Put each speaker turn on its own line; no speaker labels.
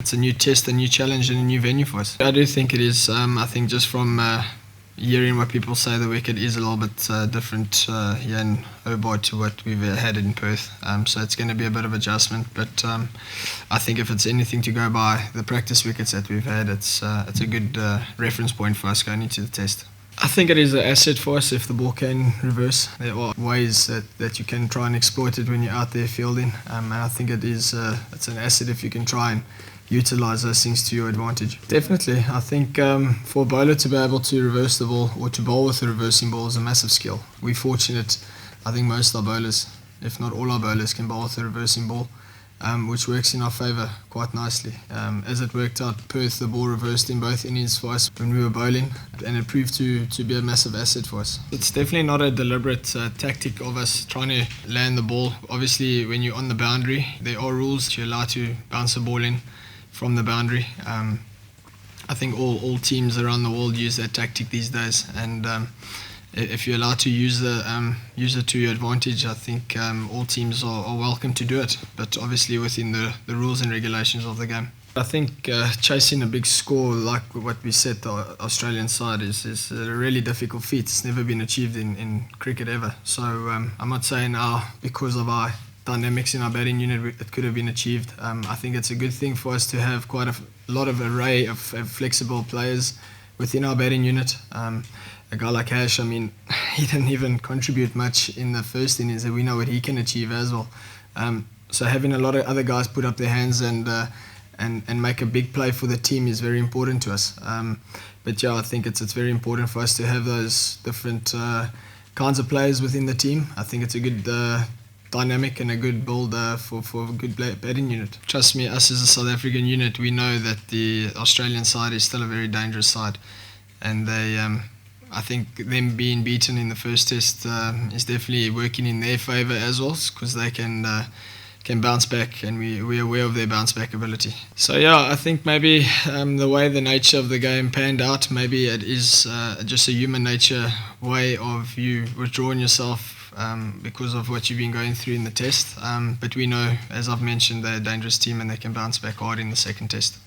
It's a new test, a new challenge and a new venue for us. I do think it is. I think just from hearing what people say, the wicket is a little bit different here in Hobart to what we've had in Perth. So it's going to be a bit of adjustment. But I think if it's anything to go by the practice wickets that we've had, it's a good reference point for us going into the test. I think it is an asset for us if the ball can reverse. There are ways that you can try and exploit it when you're out there fielding, and I think it's an asset if you can try and utilise those things to your advantage. Definitely, I think for a bowler to be able to reverse the ball or to bowl with a reversing ball is a massive skill. We're fortunate, I think most of our bowlers, if not all our bowlers, can bowl with a reversing ball, which works in our favour quite nicely. As it worked out, Perth, the ball reversed in both innings for us when we were bowling, and it proved to be a massive asset for us. It's definitely not a deliberate tactic of us trying to land the ball. Obviously, when you're on the boundary, there are rules. You're allowed to bounce the ball in from the boundary. I think all teams around the world use that tactic these days, and if you're allowed to use it to your advantage, I think all teams are welcome to do it, but obviously within the rules and regulations of the game. I think chasing a big score like what we set the Australian side is a really difficult feat. It's never been achieved in cricket ever. So I'm not saying because of our dynamics in our batting unit it could have been achieved. I think it's a good thing for us to have quite a lot of array of flexible players within our batting unit. A guy like Ash, I mean, he didn't even contribute much in the first innings, and we know what he can achieve as well. So having a lot of other guys put up their hands and make a big play for the team is very important to us. But yeah, I think it's very important for us to have those different kinds of players within the team. I think it's a good dynamic and a good build for a good batting unit. Trust me, us as a South African unit, we know that the Australian side is still a very dangerous side, and I think them being beaten in the first test is definitely working in their favour as well, because they can bounce back, and we're aware of their bounce back ability. So yeah, I think maybe the way the nature of the game panned out, maybe it is just a human nature way of you withdrawing yourself because of what you've been going through in the test. But we know, as I've mentioned, they're a dangerous team and they can bounce back hard in the second test.